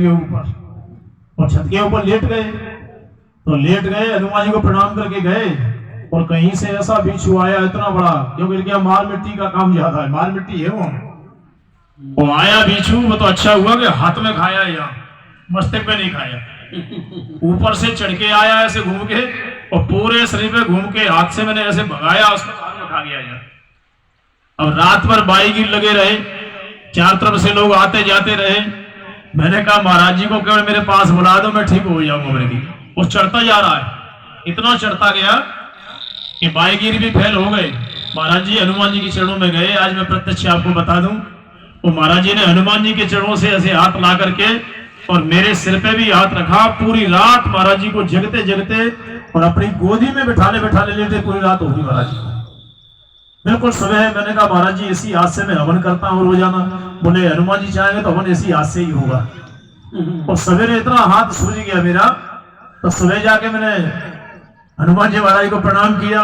के ऊपर, और छत के ऊपर लेट गए। तो लेट गए, हनुमान जी को प्रणाम करके गए, और कहीं से ऐसा बिच्छू आया इतना बड़ा, क्योंकि क्या मार मिट्टी का काम ज्यादा है, मार मिट्टी है वो आया बिच्छू। वो तो अच्छा हुआ कि हाथ में खाया, यहाँ मस्तक में नहीं खाया, ऊपर से चढ़ के आया ऐसे घूम के, और पूरे शरीर पे घूम के हाथ से मैंने ऐसे भगाया, उसको हाथ में खा गया यार। अब रात भर बाईगिर लगे रहे, चार तरफ से लोग आते जाते रहे। मैंने कहा महाराज जी को केवल मेरे पास बुला दो, मैं ठीक हो जाऊंगा। मेरे की वो चढ़ता जा रहा है, इतना चढ़ता गया कि बाईगिर भी फेल हो गए। महाराज जी हनुमान जी के चरणों में गए। आज मैं प्रत्यक्ष आपको बता दूं, वो महाराज जी ने हनुमान जी के चरणों से ऐसे हाथ ला करके और मेरे सिर पे भी हाथ रखा। पूरी रात महाराज जी को जगते जगते और अपनी गोदी में बिठाले बिठाले लेते पूरी रात होगी महाराज जी। बिल्कुल सुबह मैंने कहा महाराज जी इसी हाथ से मैं हवन करता हूँ रोजाना। बोले हनुमान जी चाहेंगे तो हवन इसी हाथ से ही होगा। और सवेरे इतना हाथ सूझ गया मेरा, तो सुबह जाके मैंने हनुमान जी महाराज को प्रणाम किया।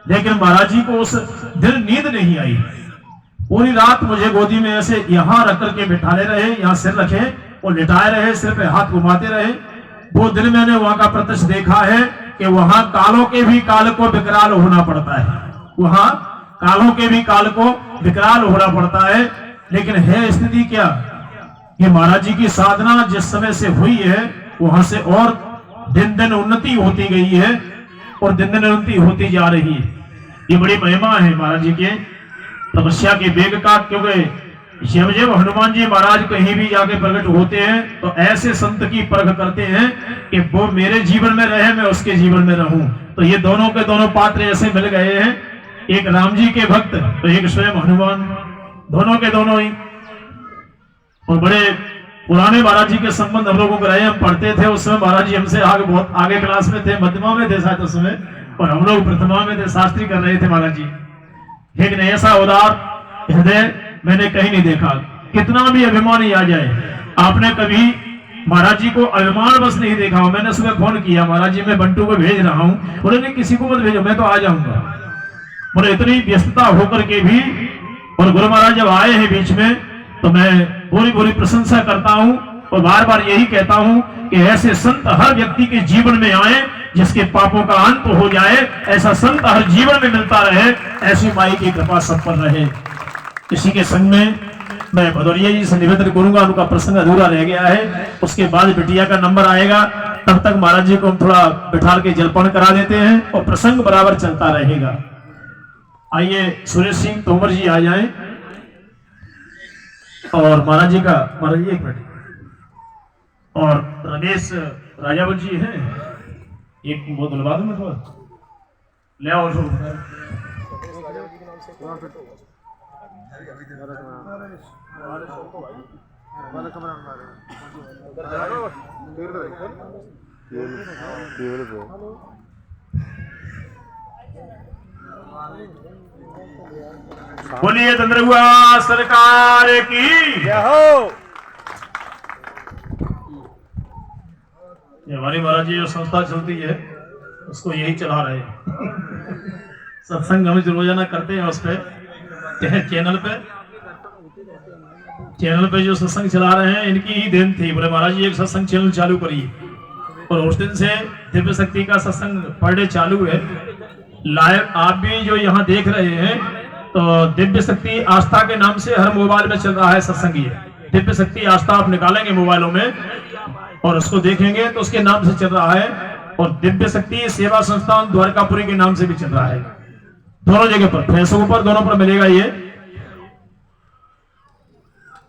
लेकिन महाराज जी को उस दिन नींद नहीं आई। पूरी रात मुझे गोदी में ऐसे यहाँ रख करके बिठाले रहे, यहाँ सिर रखे और लिटाए रहे, सिर पे हाथ घुमाते रहे। वो दिन मैंने वहां का प्रत्यक्ष देखा है कि वहां कालों के भी काल को विकराल होना पड़ता है, वहां कालों के भी काल को विकराल होना पड़ता है। लेकिन है स्थिति क्या कि महाराज जी की साधना जिस समय से हुई है, वहां से और दिन दिन उन्नति होती गई है और दिन दिन उन्नति होती जा रही है। ये बड़ी महिमा है महाराज जी के तपस्या के वेग का। क्योंकि जब जब हनुमान जी महाराज कहीं भी जाके प्रकट होते हैं तो ऐसे संत की परख करते हैं कि वो मेरे जीवन में रहे, मैं उसके जीवन में रहूं। तो ये दोनों के दोनों पात्र ऐसे मिल गए हैं, एक राम जी के भक्त तो एक स्वयं हनुमान, दोनों के दोनों ही। और बड़े पुराने महाराज जी के संबंध हम लोगों को रहे, हम पढ़ते थे उस समय। महाराज जी हमसे आगे बहुत आगे क्लास में थे, मध्यमा में थे शायद उस समय, और हम लोग प्रथमा में थे, शास्त्री कर रहे थे महाराज जी। लेकिन ऐसा उदार हृदय मैंने कहीं नहीं देखा। कितना भी अभिमानी आ जाए, आपने कभी महाराज जी को अभिमान बस नहीं देखा। मैंने सुबह फोन किया, महाराज जी मैं बंटू को भेज रहा हूँ। बोले नहीं किसी को मत भेजो, मैं तो आ जाऊंगा। बोले इतनी व्यस्तता होकर के भी, और गुरु महाराज जब आए हैं बीच में तो मैं पूरी पूरी प्रशंसा करता हूँ और बार बार यही कहता हूँ कि ऐसे संत हर व्यक्ति के जीवन में आए जिसके पापों का अंत हो जाए। ऐसा संत हर जीवन में मिलता रहे, ऐसी माई की कृपा सब पर रहे। इसी के संग में मैं भदौरिया जी से निवेदन करूंगा, उनका प्रसंग अधूरा रह गया है, उसके बाद बिटिया का नंबर आएगा, तब तक महाराज जी को हम थोड़ा बिठाल के जलपान करा देते हैं और प्रसंग बराबर चलता रहेगा। आइए सुरेश सिंह तोमर जी आ जाएं और महाराज जी का, महाराज जी एक मिनट, और रमेश राजावत जी हैं, एक बोतल बाद में थोड़ा ले आओ। बोलिए चंद्रगुआ सरकार की जय हो। हमारी महाराज जी जो संस्था चलती है उसको यही चला रहे हैं। सत्संग हम जो रोजाना करते हैं उस पर चैनल पे जो सत्संग चला रहे हैं इनकी ही देन थी। बोले महाराज जी एक सत्संग चैनल चालू करिए, और उस दिन से दिव्य शक्ति का सत्संग पर डे चालू है लाइव। आप भी जो यहाँ देख रहे हैं तो दिव्य शक्ति आस्था के नाम से हर मोबाइल में चल रहा है सत्संग। ये दिव्य शक्ति आस्था आप निकालेंगे मोबाइलों में और उसको देखेंगे तो उसके नाम से चल रहा है, और दिव्य शक्ति सेवा संस्थान द्वारकापुरी के नाम से भी चल रहा है। दोनों जगह पर, फेसबुक पर, दोनों पर मिलेगा ये।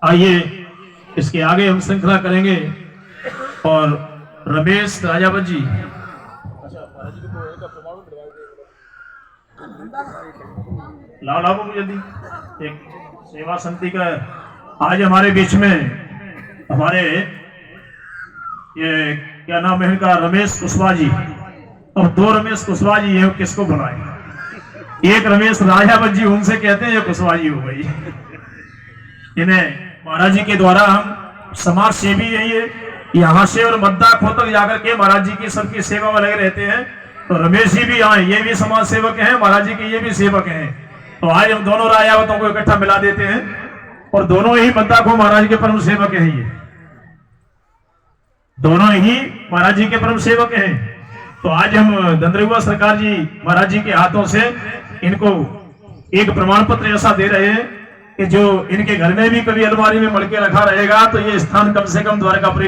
आइए इसके आगे हम श्रृंखला करेंगे और रमेश राजावत जी लाओ लाओ जल्दी। एक सेवा समिति का आज हमारे बीच में, हमारे ये क्या नाम है इनका, रमेश कुशवाहा जी, और दो रमेश कुशवाहा जी है, किसको बुलाए। एक रमेश राजावत जी उनसे कहते हैं, ये कुशवाहा जी हो गई। इन्हें महाराज जी के द्वारा हम समाज सेवी है, यहाँ से और मद्दा खो तक जाकर के महाराज जी की सबकी सेवा में लगे रहते हैं। तो रमेश जी भी आए, ये भी समाज सेवक हैं, महाराज जी के ये भी सेवक हैं। तो आज हम दोनों राजावतों को इकट्ठा मिला देते हैं और दोनों ही मद्दा खो महाराज के परम सेवक हैं। ये दोनों ही महाराज जी के परम सेवक हैं। तो आज हम दंद्रिवा सरकार जी महाराज जी के हाथों से इनको एक प्रमाण पत्र ऐसा दे रहे हैं कि जो इनके घर में भी कभी अलमारी में मड़के रखा रहेगा तो ये स्थान कम से कम द्वारकापुरी का